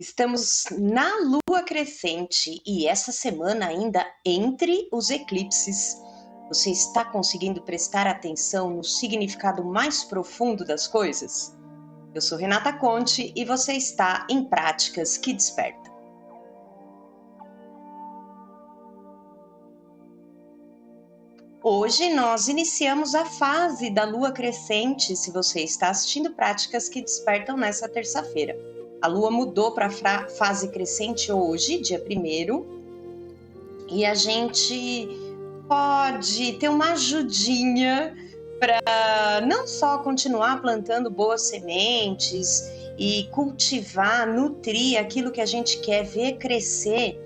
Estamos na lua crescente e essa semana ainda entre os eclipses. Você está conseguindo prestar atenção no significado mais profundo das coisas? Eu sou Renata Conte e você está em Práticas que Despertam. Hoje nós iniciamos a fase da lua crescente, se você está assistindo Práticas que Despertam nessa terça-feira. A lua mudou para a fase crescente hoje, dia 1º, e a gente pode ter uma ajudinha para não só continuar plantando boas sementes e cultivar, nutrir aquilo que a gente quer ver crescer,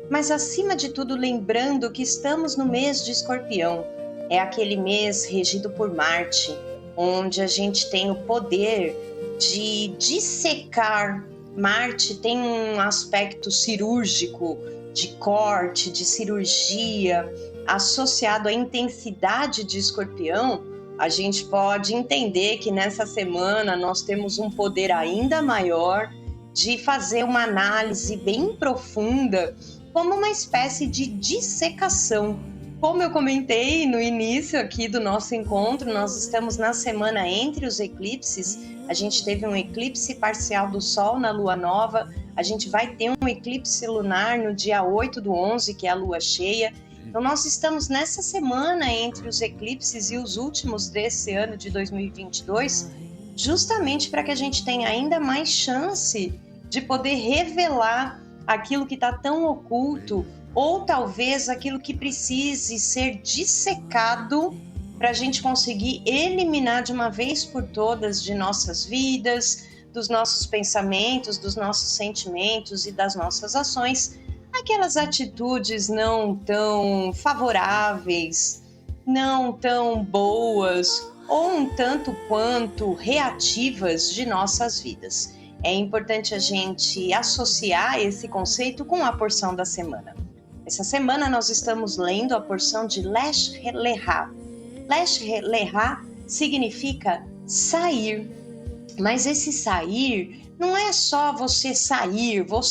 mas acima de tudo lembrando que estamos no mês de Escorpião. É aquele mês regido por Marte, onde a gente tem o poder de dissecar. Marte tem um aspecto cirúrgico, de corte, de cirurgia, associado à intensidade de Escorpião. A gente pode entender que nessa semana nós temos um poder ainda maior de fazer uma análise bem profunda, como uma espécie de dissecação. Como eu comentei no início aqui do nosso encontro, nós estamos na semana entre os eclipses. A gente teve um eclipse parcial do Sol na Lua Nova, a gente vai ter um eclipse lunar no dia 8/11, que é a Lua Cheia. Então nós estamos nessa semana entre os eclipses e os últimos desse ano de 2022, justamente para que a gente tenha ainda mais chance de poder revelar aquilo que está tão oculto, ou talvez aquilo que precise ser dissecado para a gente conseguir eliminar de uma vez por todas de nossas vidas, dos nossos pensamentos, dos nossos sentimentos e das nossas ações, aquelas atitudes não tão favoráveis, não tão boas ou um tanto quanto reativas de nossas vidas. É importante a gente associar esse conceito com a porção da semana. Essa semana nós estamos lendo a porção de Lesh Lehá. Lesh Lehá significa sair, mas esse sair não é só você sair, vou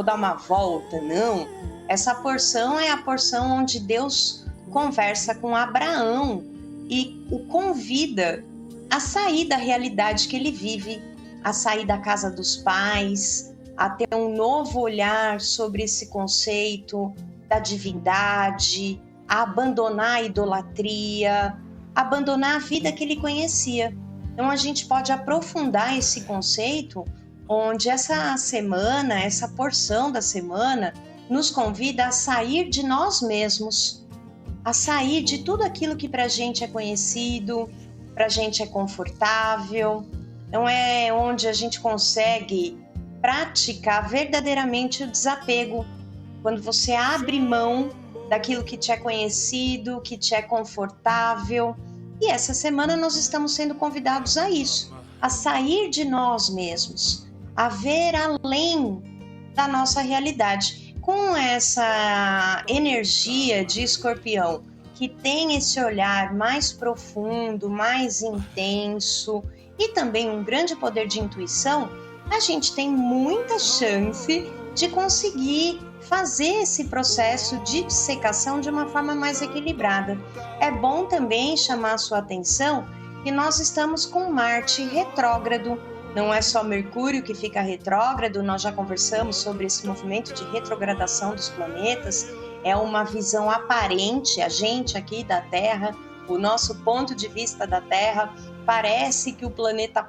dar uma volta, não. Essa porção é a porção onde Deus conversa com Abraão e o convida a sair da realidade que ele vive, a sair da casa dos pais, a ter um novo olhar sobre esse conceito da divindade, a abandonar a idolatria, abandonar a vida que ele conhecia. Então a gente pode aprofundar esse conceito, onde essa semana, essa porção da semana, nos convida a sair de nós mesmos, a sair de tudo aquilo que para a gente é conhecido, para a gente é confortável. Então é onde a gente consegue praticar verdadeiramente o desapego, quando você abre mão daquilo que te é conhecido, que te é confortável. E essa semana nós estamos sendo convidados a isso, a sair de nós mesmos, a ver além da nossa realidade. Com essa energia de Escorpião, que tem esse olhar mais profundo, mais intenso e também um grande poder de intuição, a gente tem muita chance de conseguir fazer esse processo de dissecação de uma forma mais equilibrada. É bom também chamar a sua atenção que nós estamos com Marte retrógrado. Não é só Mercúrio que fica retrógrado, nós já conversamos sobre esse movimento de retrogradação dos planetas. É uma visão aparente, a gente aqui da Terra, o nosso ponto de vista da Terra, parece que o planeta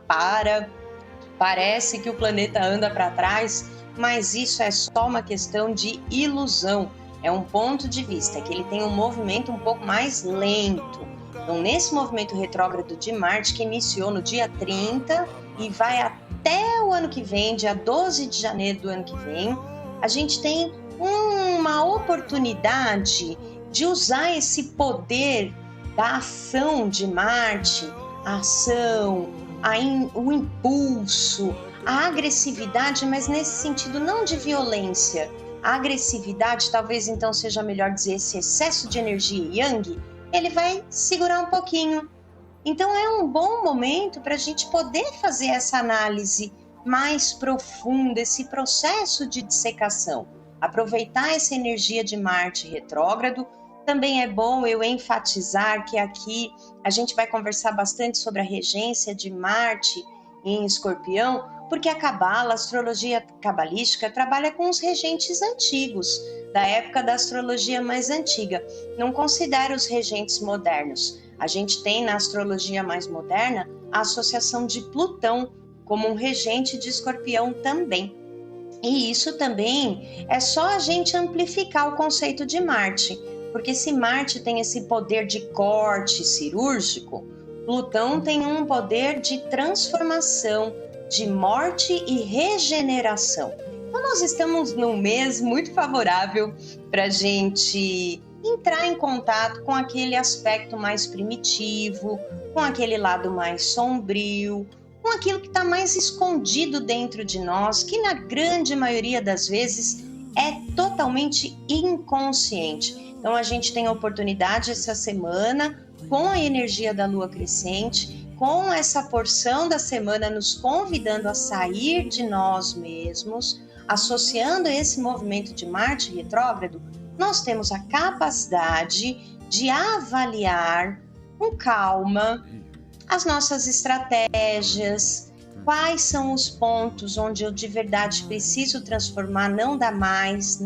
parece que o planeta anda para trás, mas isso é só uma questão de ilusão. É um ponto de vista que ele tem um movimento um pouco mais lento. Então, nesse movimento retrógrado de Marte, que iniciou no dia 30 e vai até o ano que vem, dia 12 de janeiro do ano que vem, a gente tem uma oportunidade de usar esse poder da ação de Marte, a ação, o impulso, a agressividade, mas nesse sentido não de violência. A agressividade, talvez então seja melhor dizer esse excesso de energia yang, ele vai segurar um pouquinho. Então é um bom momento para a gente poder fazer essa análise mais profunda, esse processo de dissecação. Aproveitar essa energia de Marte retrógrado. Também é bom eu enfatizar que aqui a gente vai conversar bastante sobre a regência de Marte em Escorpião, porque a Cabala, a astrologia cabalística, trabalha com os regentes antigos, da época da astrologia mais antiga. Não considera os regentes modernos. A gente tem na astrologia mais moderna a associação de Plutão como um regente de Escorpião também. E isso também é só a gente amplificar o conceito de Marte, porque se Marte tem esse poder de corte cirúrgico, Plutão tem um poder de transformação, de morte e regeneração. Então nós estamos num mês muito favorável para a gente entrar em contato com aquele aspecto mais primitivo, com aquele lado mais sombrio, com aquilo que está mais escondido dentro de nós, que na grande maioria das vezes é totalmente inconsciente. Então a gente tem a oportunidade essa semana, com a energia da lua crescente, com essa porção da semana nos convidando a sair de nós mesmos, associando esse movimento de Marte retrógrado, nós temos a capacidade de avaliar com calma as nossas estratégias, quais são os pontos onde eu de verdade preciso transformar, não dá mais,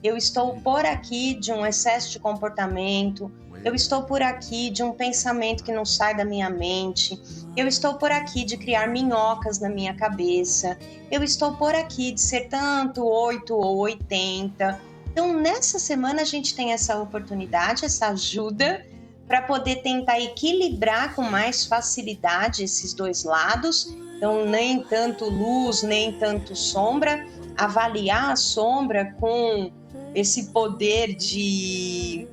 eu estou por aqui de um excesso de comportamento, eu estou por aqui de um pensamento que não sai da minha mente, eu estou por aqui de criar minhocas na minha cabeça, eu estou por aqui de ser tanto 8 ou 80. Então, nessa semana a gente tem essa oportunidade, essa ajuda, para poder tentar equilibrar com mais facilidade esses dois lados. Então, nem tanto luz, nem tanto sombra. Avaliar a sombra com esse poder de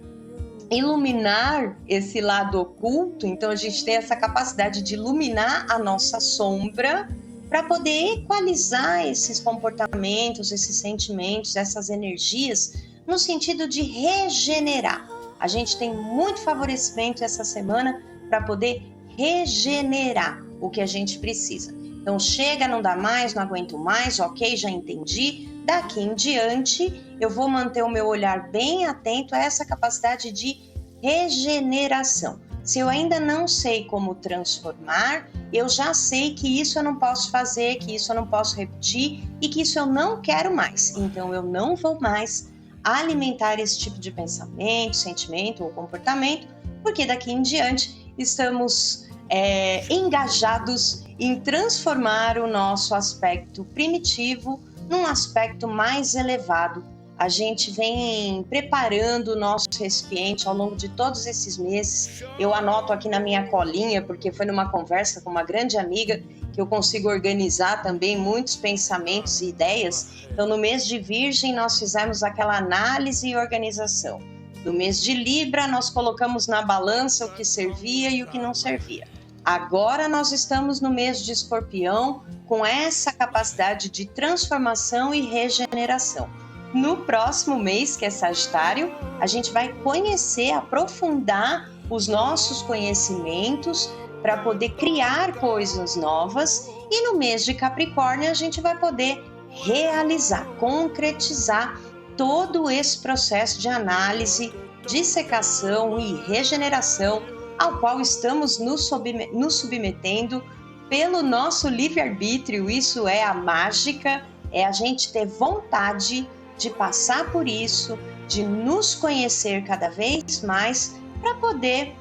iluminar esse lado oculto. Então, a gente tem essa capacidade de iluminar a nossa sombra para poder equalizar esses comportamentos, esses sentimentos, essas energias, no sentido de regenerar. A gente tem muito favorecimento essa semana para poder regenerar o que a gente precisa. Então chega, não dá mais, não aguento mais, ok, já entendi. Daqui em diante eu vou manter o meu olhar bem atento a essa capacidade de regeneração. Se eu ainda não sei como transformar, eu já sei que isso eu não posso fazer, que isso eu não posso repetir e que isso eu não quero mais. Então eu não vou mais alimentar esse tipo de pensamento, sentimento ou comportamento, porque daqui em diante estamos engajados em transformar o nosso aspecto primitivo num aspecto mais elevado. A gente vem preparando o nosso recipiente ao longo de todos esses meses. Eu anoto aqui na minha colinha, porque foi numa conversa com uma grande amiga que eu consigo organizar também muitos pensamentos e ideias. Então, no mês de Virgem, nós fizemos aquela análise e organização. No mês de Libra, nós colocamos na balança o que servia e o que não servia. Agora nós estamos no mês de Escorpião, com essa capacidade de transformação e regeneração. No próximo mês, que é Sagitário, a gente vai conhecer, aprofundar os nossos conhecimentos para poder criar coisas novas, e no mês de Capricórnio a gente vai poder realizar, concretizar todo esse processo de análise, dissecação e regeneração ao qual estamos nos submetendo pelo nosso livre-arbítrio. Isso é a mágica, é a gente ter vontade de passar por isso, de nos conhecer cada vez mais para poder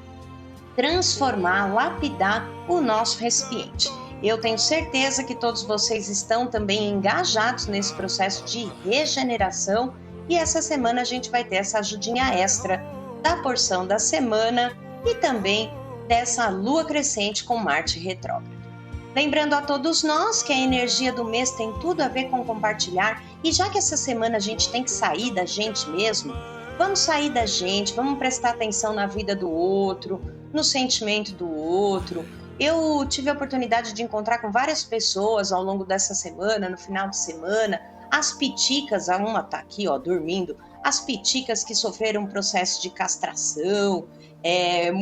transformar, lapidar o nosso recipiente. Eu tenho certeza que todos vocês estão também engajados nesse processo de regeneração, e essa semana a gente vai ter essa ajudinha extra da porção da semana e também dessa lua crescente com Marte retrógrado. Lembrando a todos nós que a energia do mês tem tudo a ver com compartilhar, e já que essa semana a gente tem que sair da gente mesmo, vamos sair da gente, vamos prestar atenção na vida do outro, no sentimento do outro. Eu tive a oportunidade de encontrar com várias pessoas ao longo dessa semana, no final de semana, as piticas, uma tá aqui, ó, dormindo, as piticas que sofreram um processo de castração. É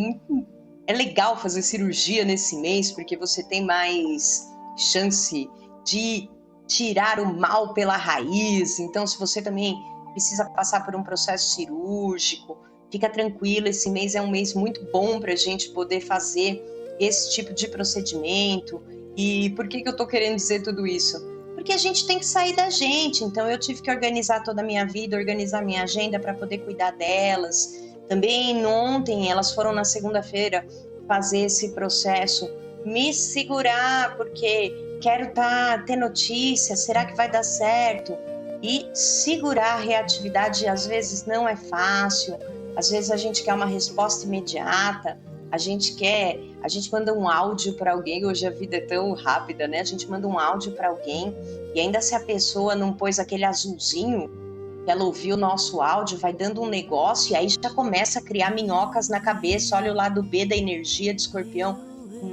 legal fazer cirurgia nesse mês, porque você tem mais chance de tirar o mal pela raiz. Então, se você também precisa passar por um processo cirúrgico, fica tranquilo, esse mês é um mês muito bom para a gente poder fazer esse tipo de procedimento. E por que eu estou querendo dizer tudo isso? Porque a gente tem que sair da gente, então eu tive que organizar toda a minha vida, organizar minha agenda para poder cuidar delas. Também ontem, elas foram na segunda-feira fazer esse processo, me segurar, porque quero ter notícia, será que vai dar certo? E segurar a reatividade às vezes não é fácil, às vezes a gente quer uma resposta imediata, a gente manda um áudio para alguém, hoje a vida é tão rápida, né? A gente manda um áudio para alguém e ainda se a pessoa não pôs aquele azulzinho, que ela ouviu o nosso áudio, vai dando um negócio e aí já começa a criar minhocas na cabeça, olha o lado B da energia de Escorpião.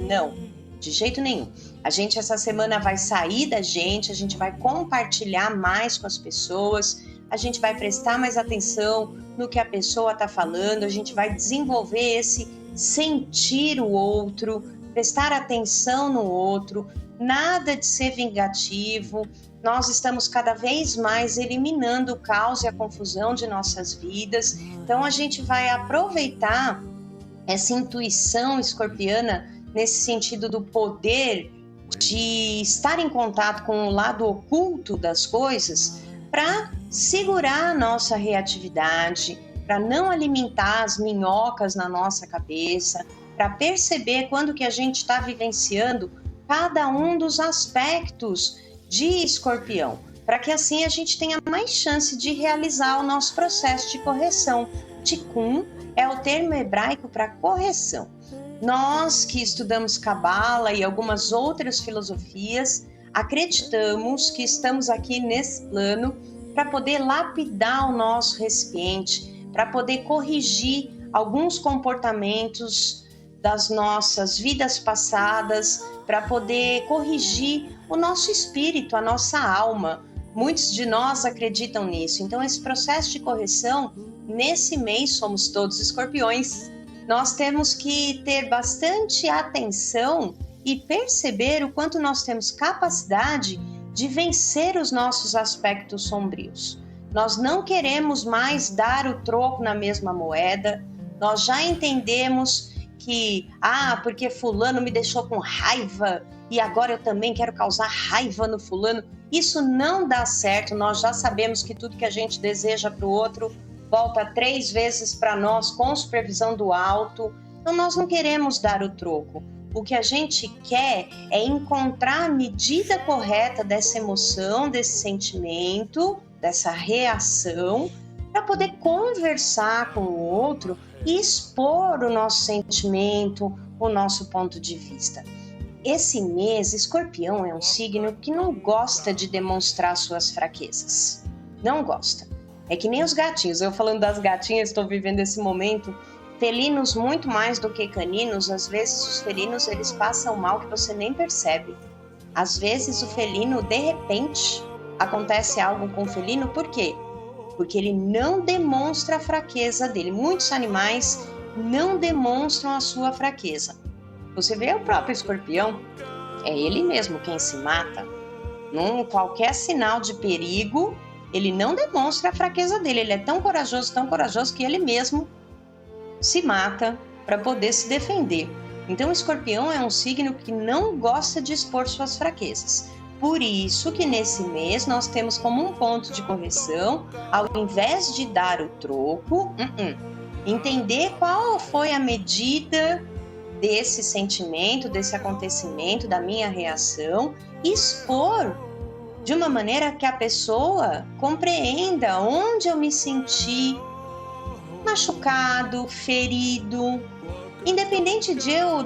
Não, de jeito nenhum. A gente essa semana vai sair da gente, a gente vai compartilhar mais com as pessoas, a gente vai prestar mais atenção no que a pessoa está falando, a gente vai desenvolver esse sentir o outro, prestar atenção no outro, nada de ser vingativo. Nós estamos cada vez mais eliminando o caos e a confusão de nossas vidas. Então a gente vai aproveitar essa intuição escorpiana nesse sentido do poder de estar em contato com o lado oculto das coisas para segurar a nossa reatividade, para não alimentar as minhocas na nossa cabeça, para perceber quando que a gente está vivenciando cada um dos aspectos de Escorpião, para que assim a gente tenha mais chance de realizar o nosso processo de correção. Tikkun é o termo hebraico para correção. Nós que estudamos Cabala e algumas outras filosofias, acreditamos que estamos aqui nesse plano para poder lapidar o nosso recipiente, para poder corrigir alguns comportamentos das nossas vidas passadas, para poder corrigir o nosso espírito, a nossa alma. Muitos de nós acreditam nisso. Então, esse processo de correção, nesse mês, somos todos escorpiões, nós temos que ter bastante atenção e perceber o quanto nós temos capacidade de vencer os nossos aspectos sombrios. Nós não queremos mais dar o troco na mesma moeda, nós já entendemos que, porque fulano me deixou com raiva e agora eu também quero causar raiva no fulano. Isso não dá certo, nós já sabemos que tudo que a gente deseja para o outro volta 3 vezes para nós com supervisão do alto, então nós não queremos dar o troco. O que a gente quer é encontrar a medida correta dessa emoção, desse sentimento, dessa reação, para poder conversar com o outro e expor o nosso sentimento, o nosso ponto de vista. Esse mês, Escorpião é um signo que não gosta de demonstrar suas fraquezas. Não gosta. É que nem os gatinhos. Eu falando das gatinhas, estou vivendo esse momento. Felinos muito mais do que caninos, às vezes os felinos eles passam mal que você nem percebe. Às vezes o felino, de repente, acontece algo com o felino, por quê? Porque ele não demonstra a fraqueza dele. Muitos animais não demonstram a sua fraqueza. Você vê o próprio escorpião, é ele mesmo quem se mata. Num qualquer sinal de perigo, ele não demonstra a fraqueza dele. Ele é tão corajoso que ele mesmo se mata para poder se defender. Então o escorpião é um signo que não gosta de expor suas fraquezas. Por isso que nesse mês nós temos como um ponto de correção, ao invés de dar o troco, entender qual foi a medida desse sentimento, desse acontecimento, da minha reação, e expor de uma maneira que a pessoa compreenda onde eu me senti machucado, ferido, independente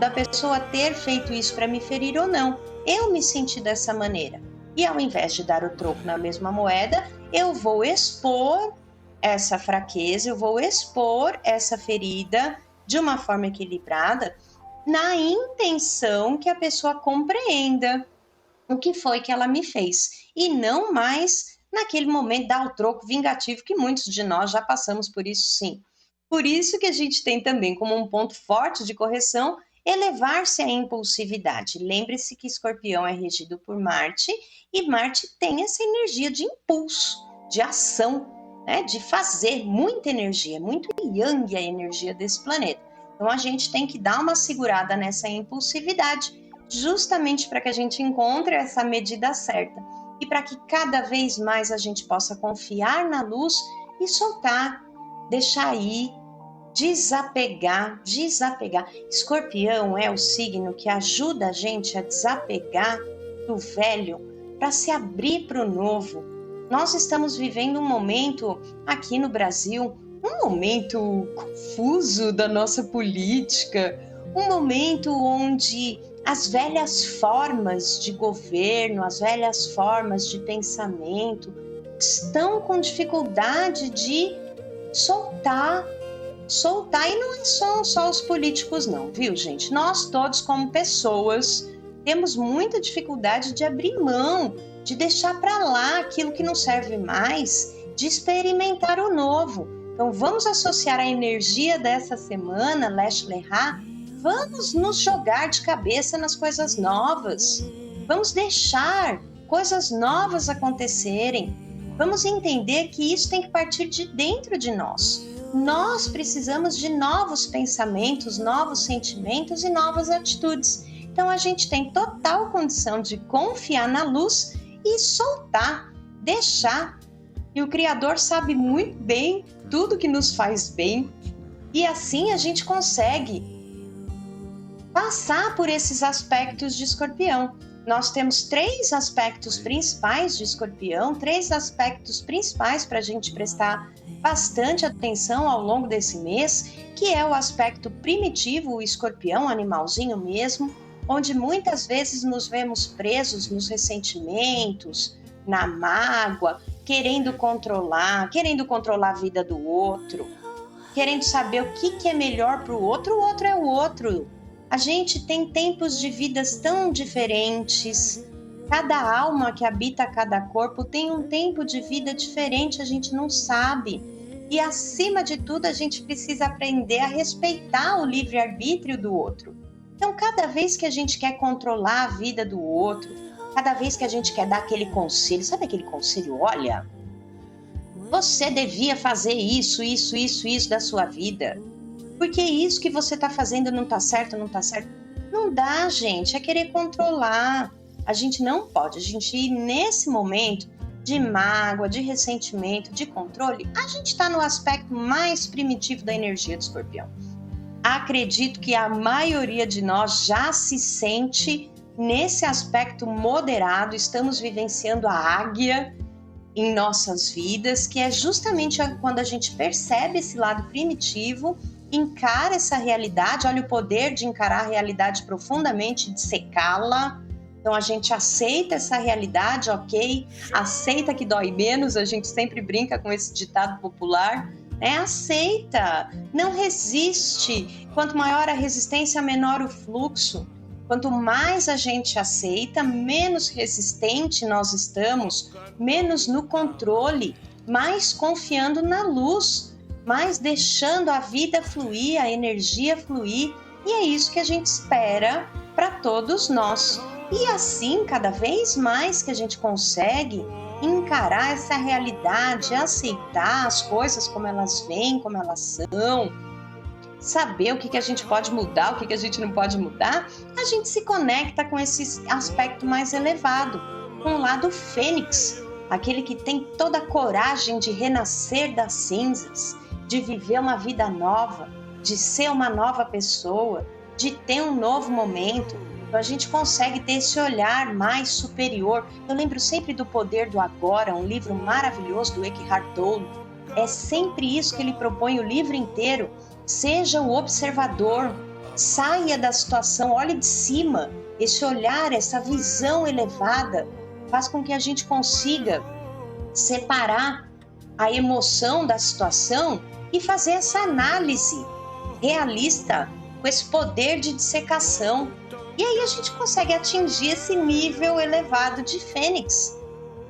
da pessoa ter feito isso para me ferir ou não, eu me senti dessa maneira. E ao invés de dar o troco na mesma moeda, eu vou expor essa fraqueza, eu vou expor essa ferida de uma forma equilibrada, na intenção que a pessoa compreenda o que foi que ela me fez, e não mais naquele momento dar o troco vingativo, que muitos de nós já passamos por isso sim. Por isso que a gente tem também como um ponto forte de correção elevar-se à impulsividade. Lembre-se que Escorpião é regido por Marte e Marte tem essa energia de impulso, de ação, né? De fazer, muita energia, muito yang a energia desse planeta. Então a gente tem que dar uma segurada nessa impulsividade, justamente para que a gente encontre essa medida certa e para que cada vez mais a gente possa confiar na luz e soltar, deixar ir, desapegar. Escorpião é o signo que ajuda a gente a desapegar do velho para se abrir para o novo. Nós estamos vivendo um momento aqui no Brasil, um momento confuso da nossa política, um momento onde as velhas formas de governo, as velhas formas de pensamento estão com dificuldade de soltar, e não são só os políticos não, viu, gente? Nós todos como pessoas temos muita dificuldade de abrir mão, de deixar para lá aquilo que não serve mais, de experimentar o novo. Então vamos associar a energia dessa semana, Leste Lerá, vamos nos jogar de cabeça nas coisas novas, vamos deixar coisas novas acontecerem, vamos entender que isso tem que partir de dentro de nós. Nós precisamos de novos pensamentos, novos sentimentos e novas atitudes. Então a gente tem total condição de confiar na luz e soltar, deixar. E o Criador sabe muito bem tudo que nos faz bem. E assim a gente consegue passar por esses aspectos de Escorpião. Nós temos 3 aspectos principais de Escorpião, 3 aspectos principais para a gente prestar bastante atenção ao longo desse mês, que é o aspecto primitivo, o Escorpião, animalzinho mesmo, onde muitas vezes nos vemos presos nos ressentimentos, na mágoa, querendo controlar a vida do outro, querendo saber o que é melhor para o outro é o outro. A gente tem tempos de vidas tão diferentes, cada alma que habita cada corpo tem um tempo de vida diferente, a gente não sabe. E acima de tudo, a gente precisa aprender a respeitar o livre-arbítrio do outro. Então, cada vez que a gente quer controlar a vida do outro, cada vez que a gente quer dar aquele conselho, sabe aquele conselho? Olha, você devia fazer isso da sua vida. Porque isso que você está fazendo não está certo. Não dá, gente, é querer controlar. A gente não pode, a gente ir nesse momento de mágoa, de ressentimento, de controle, a gente está no aspecto mais primitivo da energia do Escorpião. Acredito que a maioria de nós já se sente nesse aspecto moderado, estamos vivenciando a águia em nossas vidas, que é justamente quando a gente percebe esse lado primitivo, encara essa realidade, olha o poder de encarar a realidade profundamente, de secá-la. Então a gente aceita essa realidade, ok? Aceita que dói menos, a gente sempre brinca com esse ditado popular, né? Aceita, não resiste. Quanto maior a resistência, menor o fluxo. Quanto mais a gente aceita, menos resistente nós estamos, menos no controle, mais confiando na luz, mais deixando a vida fluir, a energia fluir. E é isso que a gente espera para todos nós. E assim, cada vez mais que a gente consegue encarar essa realidade, aceitar as coisas como elas vêm, como elas são, saber o que a gente pode mudar, o que a gente não pode mudar, a gente se conecta com esse aspecto mais elevado, com o lado fênix, aquele que tem toda a coragem de renascer das cinzas, de viver uma vida nova, de ser uma nova pessoa, de ter um novo momento. Então a gente consegue ter esse olhar mais superior. Eu lembro sempre do Poder do Agora, um livro maravilhoso do Eckhart Tolle. É sempre isso que ele propõe o livro inteiro. Seja o observador, saia da situação, olhe de cima. Esse olhar, essa visão elevada faz com que a gente consiga separar a emoção da situação e fazer essa análise realista com esse poder de dissecação. E aí a gente consegue atingir esse nível elevado de fênix.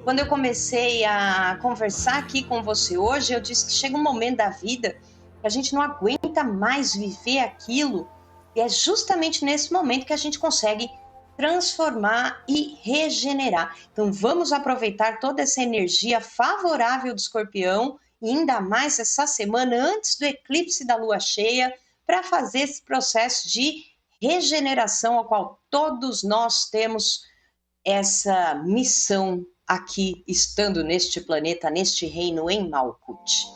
Quando eu comecei a conversar aqui com você hoje, eu disse que chega um momento da vida que a gente não aguenta mais viver aquilo E é justamente nesse momento que a gente consegue transformar e regenerar. Então, vamos aproveitar toda essa energia favorável do Escorpião, e ainda mais essa semana antes do eclipse da lua cheia, para fazer esse processo de regeneração ao qual todos nós temos essa missão aqui, estando neste planeta, neste reino em Malkuth.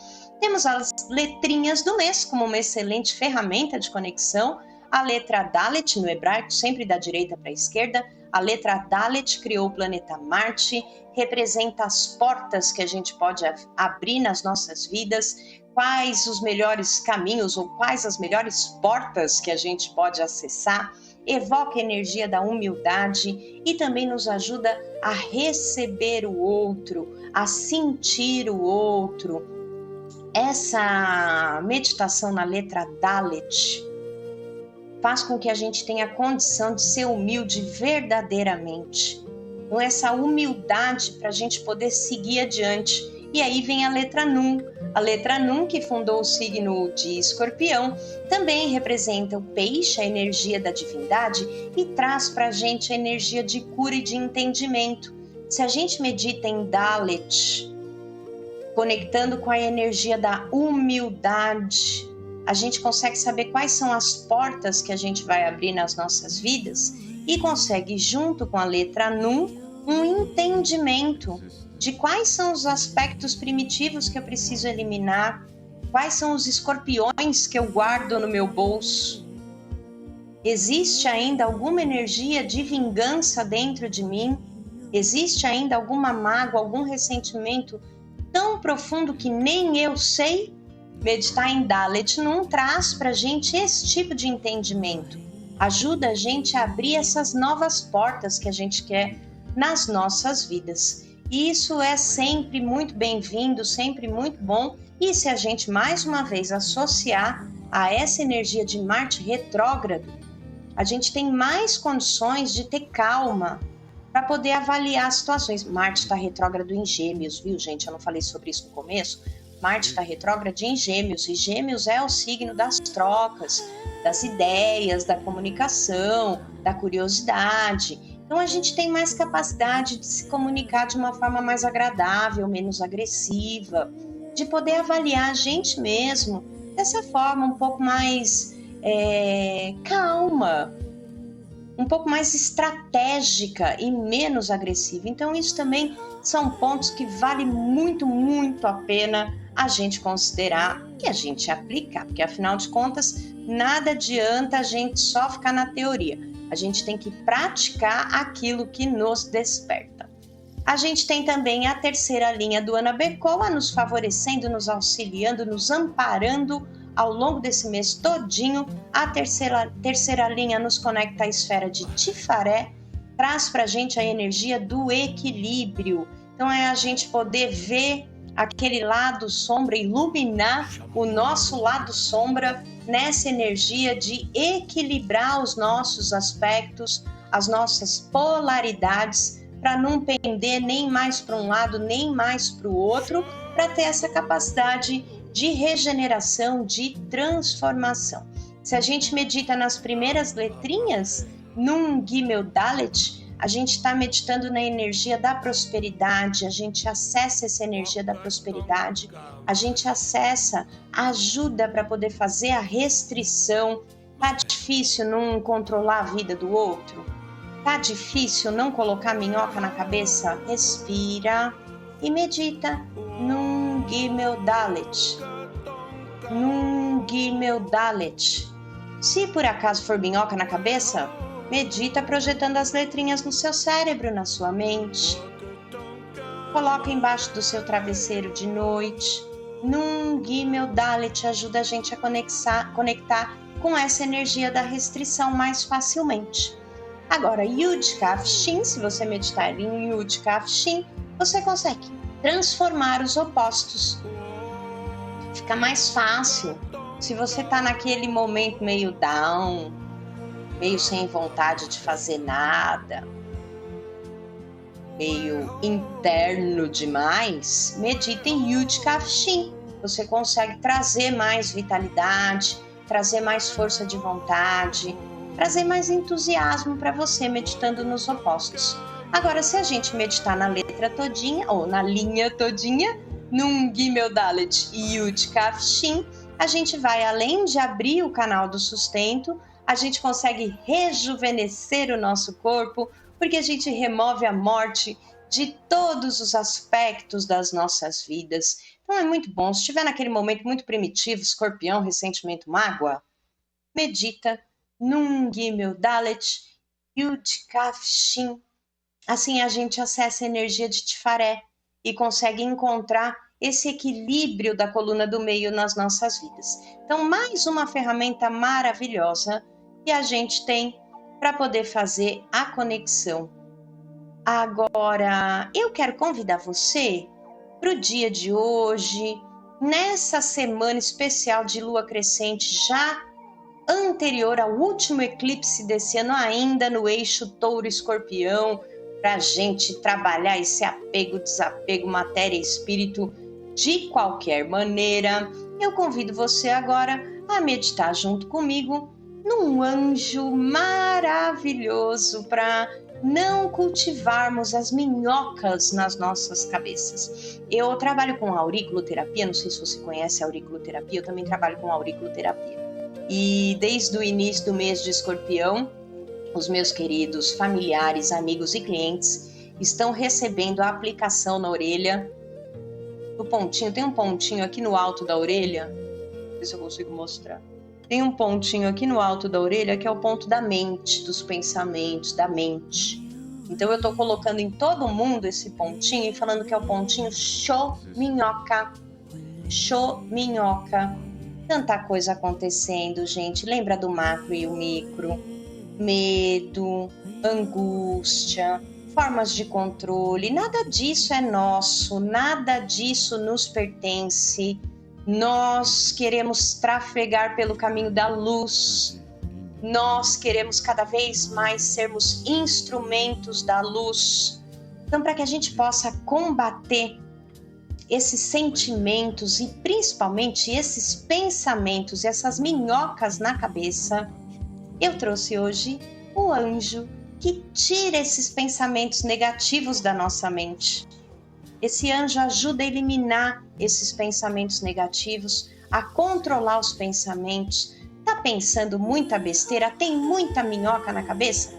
Temos as letrinhas do mês como uma excelente ferramenta de conexão. A letra Dalet, no hebraico, sempre da direita para a esquerda. A letra Dalet criou o planeta Marte, representa as portas que a gente pode abrir nas nossas vidas, quais os melhores caminhos ou quais as melhores portas que a gente pode acessar. Evoca a energia da humildade e também nos ajuda a receber o outro, a sentir o outro. Essa meditação na letra Dalet faz com que a gente tenha a condição de ser humilde verdadeiramente. Então, essa humildade para a gente poder seguir adiante. E aí vem a letra Nun. A letra Nun, que fundou o signo de Escorpião, também representa o peixe, a energia da divindade, e traz para a gente a energia de cura e de entendimento. Se a gente medita em Dalet, conectando com a energia da humildade, a gente consegue saber quais são as portas que a gente vai abrir nas nossas vidas e consegue, junto com a letra Nun, um entendimento de quais são os aspectos primitivos que eu preciso eliminar, quais são os escorpiões que eu guardo no meu bolso. Existe ainda alguma energia de vingança dentro de mim? Existe ainda alguma mágoa, algum ressentimento tão profundo que nem eu sei? Meditar em Dalet Nun traz para a gente esse tipo de entendimento. Ajuda a gente a abrir essas novas portas que a gente quer nas nossas vidas. E isso é sempre muito bem-vindo, sempre muito bom. E se a gente mais uma vez associar a essa energia de Marte retrógrado, a gente tem mais condições de ter calma para poder avaliar as situações. Marte está retrógrado em Gêmeos, viu, gente? Eu não falei sobre isso no começo. Marte está retrógrado em Gêmeos, e Gêmeos é o signo das trocas, das ideias, da comunicação, da curiosidade. Então a gente tem mais capacidade de se comunicar de uma forma mais agradável, menos agressiva, de poder avaliar a gente mesmo dessa forma um pouco mais calma, um pouco mais estratégica e menos agressiva. Então isso também são pontos que vale muito, muito a pena a gente considerar e a gente aplicar, porque afinal de contas nada adianta a gente só ficar na teoria. A gente tem que praticar aquilo que nos desperta. A gente tem também a terceira linha do Anabecoa nos favorecendo, nos auxiliando, nos amparando ao longo desse mês todinho. A terceira linha nos conecta à esfera de Tifaré, traz para a gente a energia do equilíbrio. Então é a gente poder ver aquele lado sombra, iluminar o nosso lado sombra nessa energia de equilibrar os nossos aspectos, as nossas polaridades, para não pender nem mais para um lado, nem mais para o outro, para ter essa capacidade de regeneração, de transformação. Se a gente medita nas primeiras letrinhas, Nun, Gimel, Dalet, a gente está meditando na energia da prosperidade, a gente acessa essa energia da prosperidade, a gente acessa a ajuda para poder fazer a restrição. Tá difícil não controlar a vida do outro? Tá difícil não colocar minhoca na cabeça? Respira e medita. Nun, Gimel, Dalet. Nun, Gimel, Dalet. Se por acaso for minhoca na cabeça, medita projetando as letrinhas no seu cérebro, na sua mente. Coloca embaixo do seu travesseiro de noite. Nun, Gimel, Dalet ajuda a gente a conectar com essa energia da restrição mais facilmente. Agora, Yud, Kaf, Shin, se você meditar em Yud, Kaf, Shin, você consegue transformar os opostos. Fica mais fácil. Se você está naquele momento meio down, meio sem vontade de fazer nada, meio interno demais, medita em Yud, Kaf, Shin. Você consegue trazer mais vitalidade, trazer mais força de vontade, trazer mais entusiasmo para você meditando nos opostos. Agora, se a gente meditar na letra todinha, ou na linha todinha, Num, Gimel, Dalet, Yud, Kaf, Shin, a gente vai, além de abrir o canal do sustento, a gente consegue rejuvenescer o nosso corpo, porque a gente remove a morte de todos os aspectos das nossas vidas. Então é muito bom. Se estiver naquele momento muito primitivo, escorpião, ressentimento, mágoa, medita Num, Gimel, Dalet, Yud, Kaf, Shin. Assim a gente acessa a energia de Tifaré e consegue encontrar esse equilíbrio da coluna do meio nas nossas vidas. Então, mais uma ferramenta maravilhosa que a gente tem para poder fazer a conexão. Agora, eu quero convidar você para o dia de hoje, nessa semana especial de lua crescente, já anterior ao último eclipse desse ano, ainda no eixo touro-escorpião, para a gente trabalhar esse apego, desapego, matéria e espírito de qualquer maneira. Eu convido você agora a meditar junto comigo num anjo maravilhoso para não cultivarmos as minhocas nas nossas cabeças. Eu trabalho com auriculoterapia, não sei se você conhece a auriculoterapia, eu também trabalho com auriculoterapia. E desde o início do mês de Escorpião, os meus queridos familiares, amigos e clientes estão recebendo a aplicação na orelha do pontinho. Tem um pontinho aqui no alto da orelha, não sei se eu consigo mostrar. Tem um pontinho aqui no alto da orelha que é o ponto da mente, dos pensamentos, da mente. Então eu estou colocando em todo mundo esse pontinho e falando que é o pontinho show minhoca. Show minhoca. Tanta coisa acontecendo, gente. Lembra do macro e o micro? Medo, angústia, formas de controle. Nada disso é nosso, nada disso nos pertence. Nós queremos trafegar pelo caminho da luz. Nós queremos cada vez mais sermos instrumentos da luz. Então, para que a gente possa combater esses sentimentos e principalmente esses pensamentos, essas minhocas na cabeça, eu trouxe hoje o anjo que tira esses pensamentos negativos da nossa mente. Esse anjo ajuda a eliminar esses pensamentos negativos, a controlar os pensamentos. Tá pensando muita besteira? Tem muita minhoca na cabeça?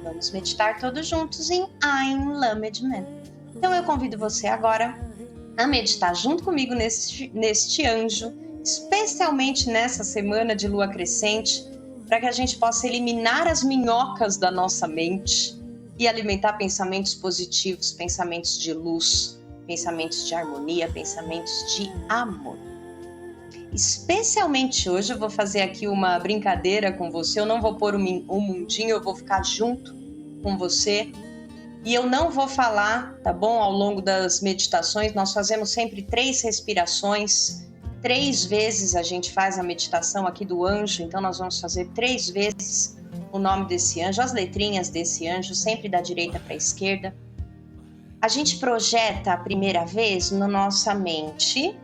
Vamos meditar todos juntos em Ein Lamed Men. Então eu convido você agora a meditar junto comigo neste anjo, especialmente nessa semana de lua crescente, para que a gente possa eliminar as minhocas da nossa mente e alimentar pensamentos positivos, pensamentos de luz, pensamentos de harmonia, pensamentos de amor. Especialmente hoje eu vou fazer aqui uma brincadeira com você, eu não vou pôr um mundinho, eu vou ficar junto com você. E eu não vou falar, tá bom? Ao longo das meditações, nós fazemos sempre 3 respirações. 3 vezes a gente faz a meditação aqui do anjo, então nós vamos fazer 3 vezes o nome desse anjo, as letrinhas desse anjo, sempre da direita para a esquerda. A gente projeta a primeira vez na nossa mente,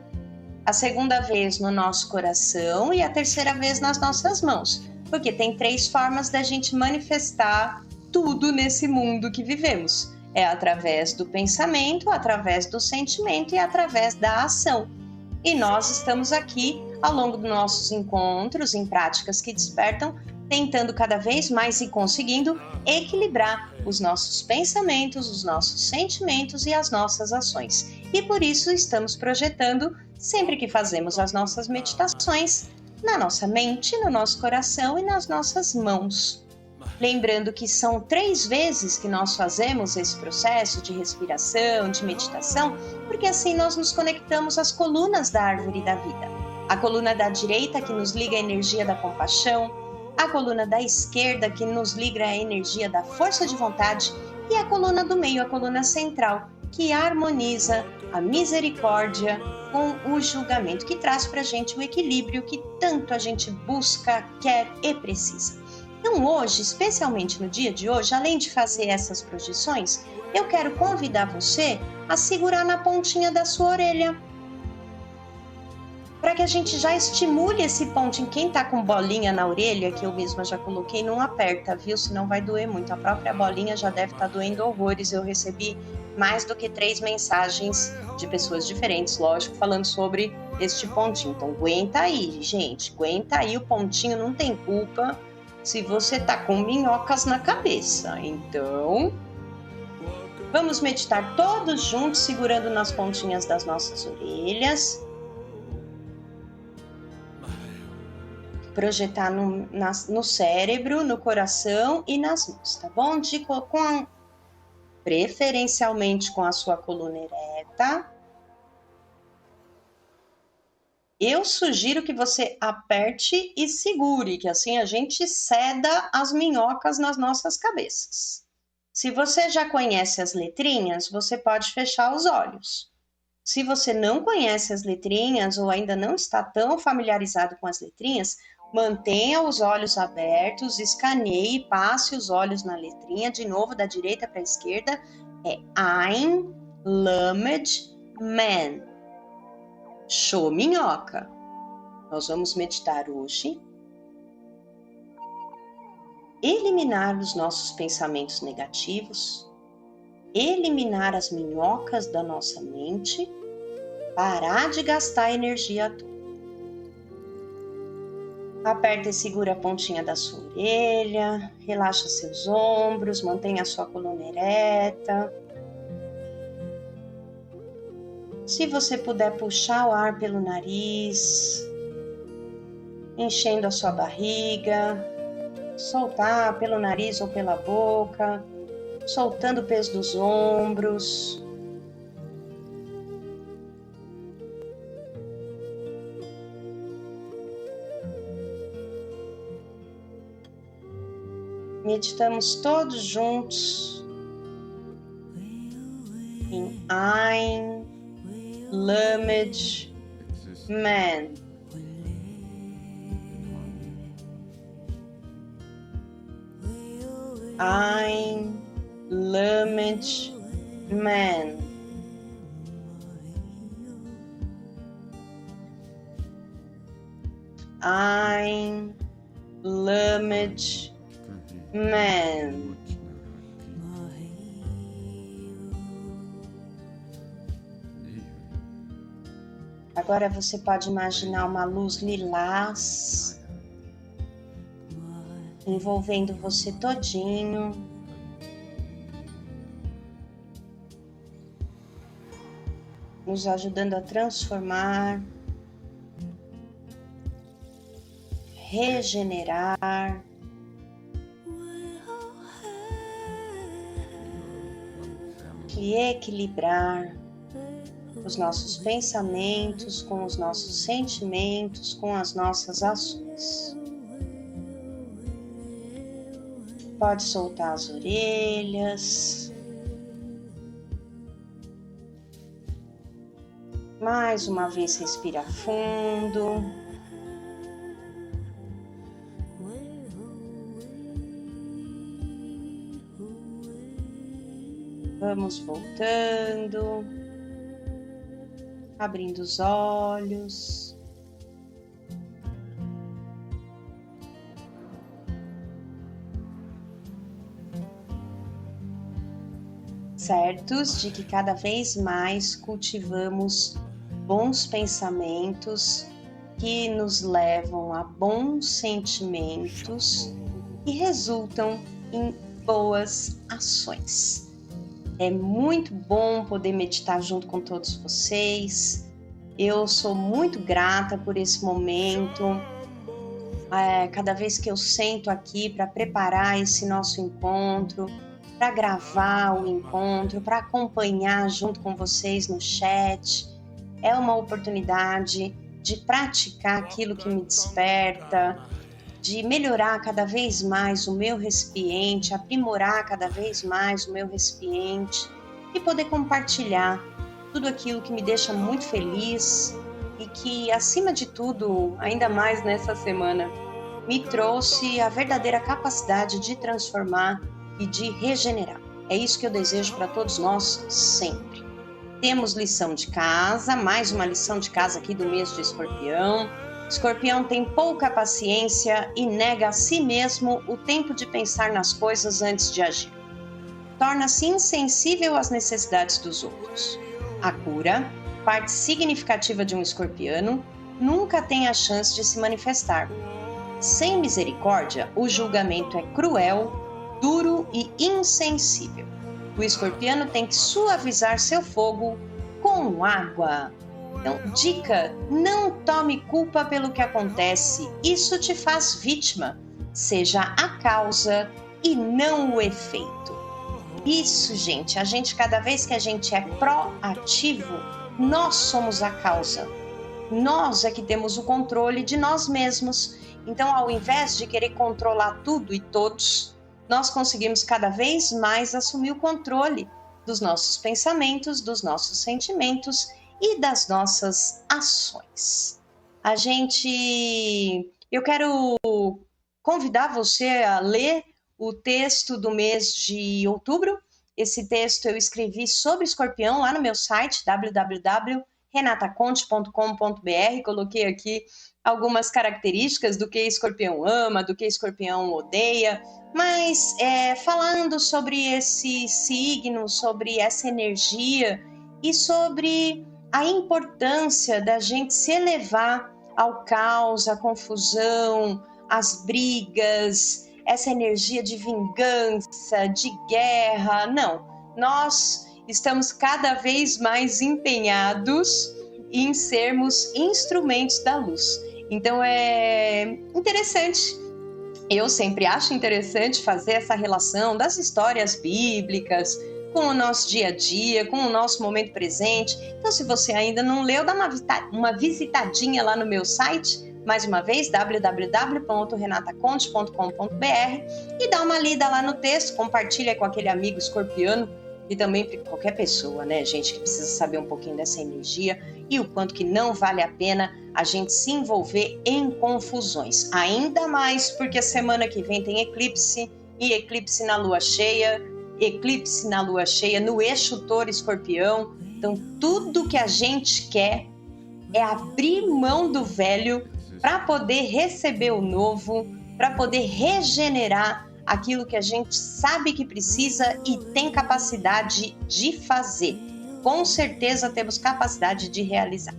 a segunda vez no nosso coração e a terceira vez nas nossas mãos, porque tem 3 formas da gente manifestar tudo nesse mundo que vivemos. É através do pensamento, através do sentimento e através da ação. E nós estamos aqui, ao longo dos nossos encontros, em práticas que despertam, tentando cada vez mais e conseguindo equilibrar os nossos pensamentos, os nossos sentimentos e as nossas ações. E por isso estamos projetando, sempre que fazemos as nossas meditações, na nossa mente, no nosso coração e nas nossas mãos. Lembrando que são 3 vezes que nós fazemos esse processo de respiração, de meditação, porque assim nós nos conectamos às colunas da árvore da vida. A coluna da direita que nos liga à energia da compaixão, a coluna da esquerda que nos liga à energia da força de vontade e a coluna do meio, a coluna central, que harmoniza a misericórdia com o julgamento, que traz para a gente o equilíbrio que tanto a gente busca, quer e precisa. Então hoje, especialmente no dia de hoje, além de fazer essas projeções, eu quero convidar você a segurar na pontinha da sua orelha, para para que a gente já estimule esse pontinho. Quem tá com bolinha na orelha, que eu mesma já coloquei, não aperta, viu? Senão vai doer muito. A própria bolinha já deve estar doendo horrores. Eu recebi mais do que 3 mensagens de pessoas diferentes, lógico, falando sobre este pontinho. Então, aguenta aí, gente. Aguenta aí o pontinho, não tem culpa se você tá com minhocas na cabeça. Então, vamos meditar todos juntos, segurando nas pontinhas das nossas orelhas. Projetar no cérebro, no coração e nas mãos, tá bom? Preferencialmente com a sua coluna ereta. Eu sugiro que você aperte e segure, que assim a gente ceda as minhocas nas nossas cabeças. Se você já conhece as letrinhas, você pode fechar os olhos. Se você não conhece as letrinhas ou ainda não está tão familiarizado com as letrinhas, mantenha os olhos abertos, escaneie e passe os olhos na letrinha, de novo, da direita para a esquerda. É Ein, Lamed, Man. Show, minhoca. Nós vamos meditar hoje. Eliminar os nossos pensamentos negativos, eliminar as minhocas da nossa mente, parar de gastar energia à toa. Aperta e segura a pontinha da sua orelha, relaxa seus ombros, mantenha a sua coluna ereta. Se você puder puxar o ar pelo nariz, enchendo a sua barriga, soltar pelo nariz ou pela boca, soltando o peso dos ombros. Meditamos todos juntos em Ein, Lamed, Man. Ein, Lamed, Man. Ein, Lamed, Man. Agora você pode imaginar uma luz lilás envolvendo você todinho. Nos ajudando a transformar, regenerar. E equilibrar os nossos pensamentos com os nossos sentimentos, com as nossas ações. Pode soltar as orelhas. Mais uma vez, respira fundo. Vamos voltando, abrindo os olhos. Certos de que cada vez mais cultivamos bons pensamentos que nos levam a bons sentimentos e resultam em boas ações. É muito bom poder meditar junto com todos vocês. Eu sou muito grata por esse momento. Cada vez que eu sento aqui para preparar esse nosso encontro, para gravar o encontro, para acompanhar junto com vocês no chat, é uma oportunidade de praticar aquilo que me desperta, de melhorar cada vez mais o meu recipiente, aprimorar cada vez mais o meu recipiente e poder compartilhar tudo aquilo que me deixa muito feliz e que, acima de tudo, ainda mais nessa semana, me trouxe a verdadeira capacidade de transformar e de regenerar. É isso que eu desejo para todos nós sempre. temos lição de casa, mais uma lição de casa aqui do mês de Escorpião. Escorpião tem pouca paciência e nega a si mesmo o tempo de pensar nas coisas antes de agir. Torna-se insensível às necessidades dos outros. A cura, parte significativa de um escorpiano, nunca tem a chance de se manifestar. Sem misericórdia, o julgamento é cruel, duro e insensível. O escorpiano tem que suavizar seu fogo com água. Então, dica: não tome culpa pelo que acontece. Isso te faz vítima. Seja a causa e não o efeito. Isso, gente, cada vez que a gente é proativo, nós somos a causa. Nós é que temos o controle de nós mesmos. Então, ao invés de querer controlar tudo e todos, nós conseguimos cada vez mais assumir o controle dos nossos pensamentos, dos nossos sentimentos e das nossas ações. Eu quero convidar você a ler o texto do mês de outubro. Esse texto eu escrevi sobre Escorpião lá no meu site, www.renataconte.com.br. Coloquei aqui algumas características do que Escorpião ama, do que Escorpião odeia, mas falando sobre esse signo, sobre essa energia e sobre a importância da gente se elevar ao caos, à confusão, às brigas, essa energia de vingança, de guerra. Não, nós estamos cada vez mais empenhados em sermos instrumentos da luz. Então é interessante, eu sempre acho interessante fazer essa relação das histórias bíblicas com o nosso dia a dia, com o nosso momento presente. Então, se você ainda não leu, dá uma visitadinha lá no meu site, mais uma vez, www.renataconte.com.br, e dá uma lida lá no texto, compartilha com aquele amigo escorpiano e também para qualquer pessoa, né, gente, que precisa saber um pouquinho dessa energia e o quanto que não vale a pena a gente se envolver em confusões. Ainda mais porque semana que vem tem eclipse, e eclipse na lua cheia no eixo touro-escorpião. Então, tudo que a gente quer é abrir mão do velho para poder receber o novo, para poder regenerar aquilo que a gente sabe que precisa e tem capacidade de fazer. Com certeza temos capacidade de realizar.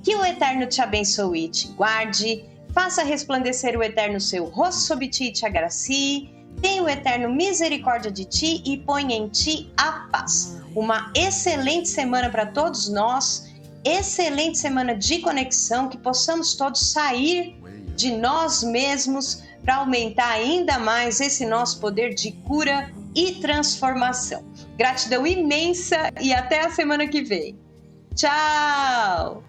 Que o Eterno te abençoe e te guarde, faça resplandecer o Eterno seu rosto sobre ti e te agracie, tenha o Eterno misericórdia de ti e ponha em ti a paz. Uma excelente semana para todos nós, excelente semana de conexão, que possamos todos sair de nós mesmos para aumentar ainda mais esse nosso poder de cura e transformação. Gratidão imensa e até a semana que vem. Tchau!